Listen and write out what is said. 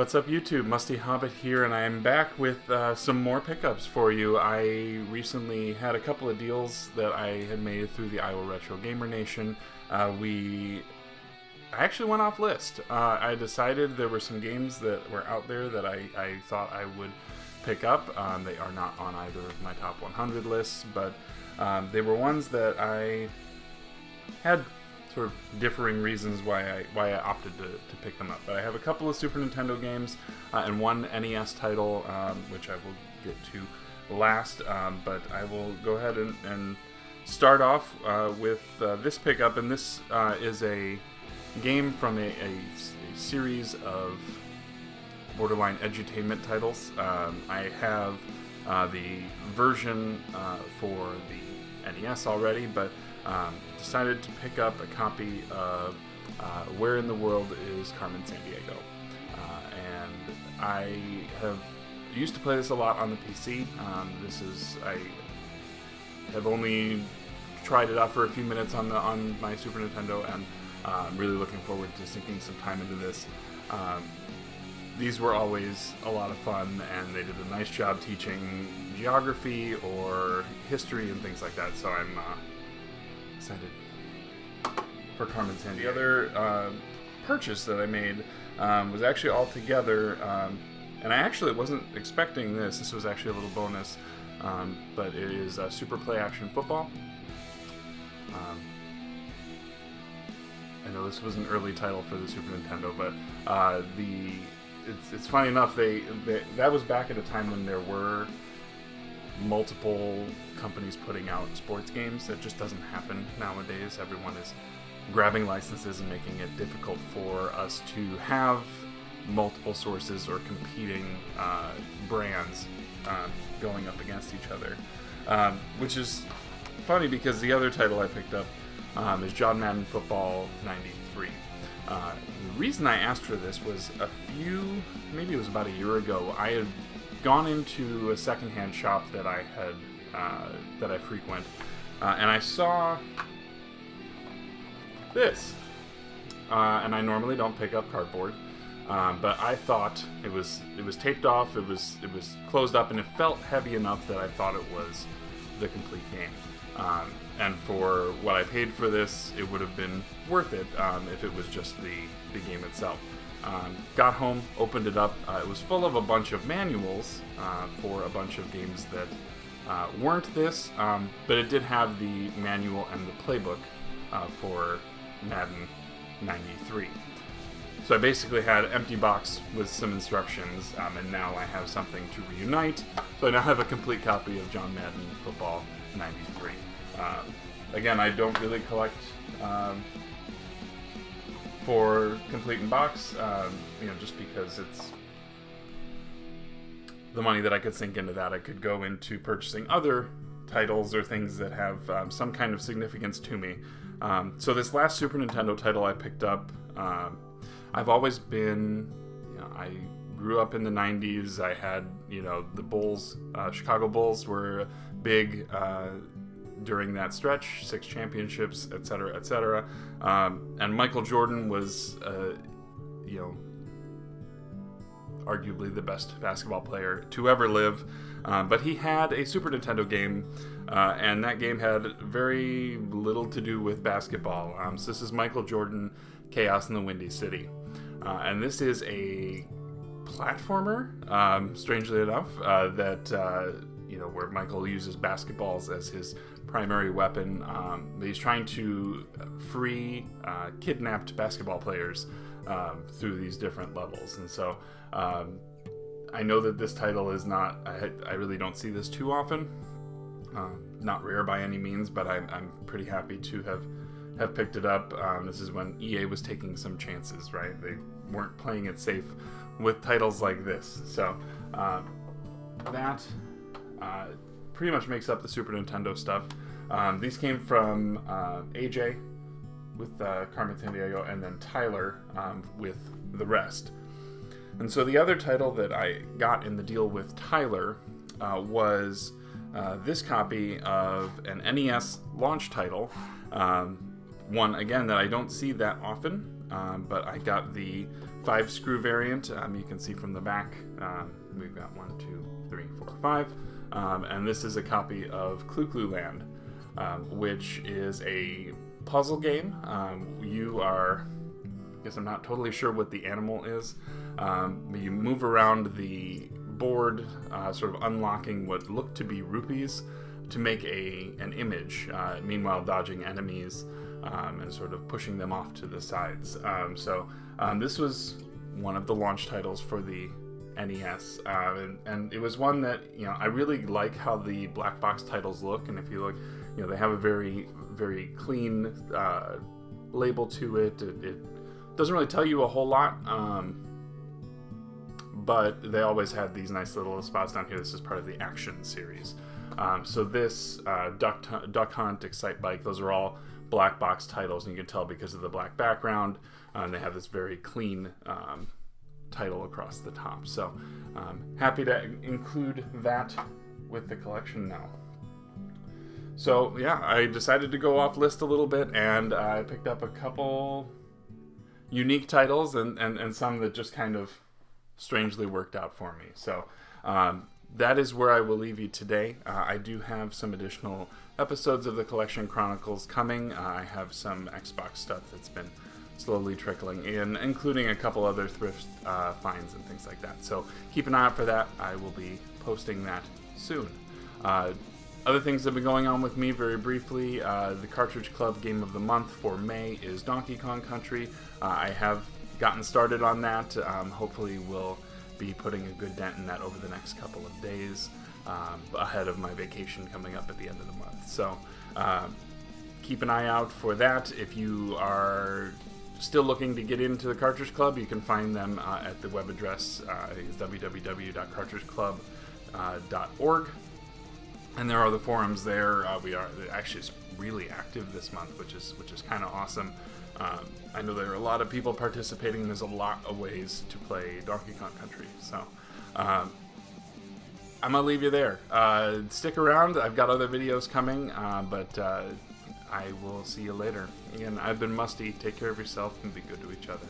What's up, YouTube? Musty Hobbit here, and I'm back with some more pickups for you. I recently had a couple of deals that I had made through the Iowa Retro Gamer Nation. I actually went off list. I decided there were some games that were out there that I thought I would pick up. They are not on either of my top 100 lists, but they were ones that I had sort of differing reasons why I opted to pick them up. But I have a couple of Super Nintendo games and one NES title, which I will get to last. But I will go ahead and start off with this pickup, and this is a game from a series of borderline edutainment titles. I have the version for the NES already, but decided to pick up a copy of Where in the World is Carmen Sandiego. And I used to play this a lot on the PC. I have only tried it out for a few minutes on my Super Nintendo, and I'm really looking forward to sinking some time into this. These were always a lot of fun, and they did a nice job teaching geography or history and things like that, so I'm excited for Carmen Sandiego. The other purchase that I made was actually all together, and I actually wasn't expecting this. This was actually a little bonus, but it is Super Play Action Football. I know this was an early title for the Super Nintendo, but it's funny enough, that was back at a time when there were multiple companies putting out sports games. That just doesn't happen nowadays. Everyone is grabbing licenses and making it difficult for us to have multiple sources or competing brands going up against each other, which is funny because the other title I picked up is John Madden Football 93. The reason I asked for this was maybe it was about a year ago, I had gone into a secondhand shop that I frequent, and I saw this. And I normally don't pick up cardboard, but I thought it was taped off, it was closed up, and it felt heavy enough that I thought it was the complete game. And for what I paid for this, it would have been worth it if it was just the game itself. Got home, opened it up. It was full of a bunch of manuals for a bunch of games that weren't this, but it did have the manual and the playbook for Madden 93. So I basically had an empty box with some instructions, and now I have something to reunite. So I now have a complete copy of John Madden Football 93. Again, I don't really collect for complete in box, just because it's the money that I could sink into that, I could go into purchasing other titles or things that have some kind of significance to me. So this last Super Nintendo title I picked up, I've always been, I grew up in the 90s. I had, the Bulls, Chicago Bulls were big during that stretch, 6 championships, etc., etc. And Michael Jordan was, arguably the best basketball player to ever live. But he had a Super Nintendo game, and that game had very little to do with basketball. So this is Michael Jordan, Chaos in the Windy City. And this is a platformer, strangely enough, where Michael uses basketballs as his primary weapon. He's trying to free kidnapped basketball players through these different levels. And so I know that this title is not, I really don't see this too often. Not rare by any means, but I'm pretty happy to have picked it up. This is when EA was taking some chances, right? They weren't playing it safe with titles like this. So that pretty much makes up the Super Nintendo stuff. These came from AJ with Carmen Sandiego, and then Tyler with the rest. And so the other title that I got in the deal with Tyler was this copy of an NES launch title, one again that I don't see that often. but I got the 5-screw variant. You can see from the back, we've got 1, 2, 3, 4, 5. And this is a copy of Klu Klu Land, which is a puzzle game. You are, I guess I'm not totally sure what the animal is, but you move around the board, sort of unlocking what look to be rupees to make an image, meanwhile dodging enemies and sort of pushing them off to the sides. This was one of the launch titles for the NES, and it was one that, I really like how the Black Box titles look, and if you look, they have a very, very clean label to it. It doesn't really tell you a whole lot, but they always have these nice little spots down here. This is part of the Action series. So this, Duck Hunt, Excite Bike, those are all Black Box titles, and you can tell because of the black background, and they have this very clean title across the top. So happy to include that with the collection now. So yeah, I decided to go off list a little bit, and I picked up a couple unique titles and some that just kind of strangely worked out for me. So that is where I will leave you today. I do have some additional episodes of the Collection Chronicles coming. I have some Xbox stuff that's been slowly trickling in, including a couple other thrift finds and things like that. So keep an eye out for that. I will be posting that soon. Other things that have been going on with me very briefly, the Cartridge Club Game of the Month for May is Donkey Kong Country. I have gotten started on that. Hopefully we'll be putting a good dent in that over the next couple of days, ahead of my vacation coming up at the end of the month. So keep an eye out for that. If you are still looking to get into the Cartridge Club, you can find them at the web address, www.cartridgeclub.org. And there are the forums there. We are actually really active this month, which is kind of awesome. I know there are a lot of people participating. There's a lot of ways to play Donkey Kong Country. So I'm going to leave you there. Stick around. I've got other videos coming, but I will see you later. Again, I've been Musty. Take care of yourself and be good to each other.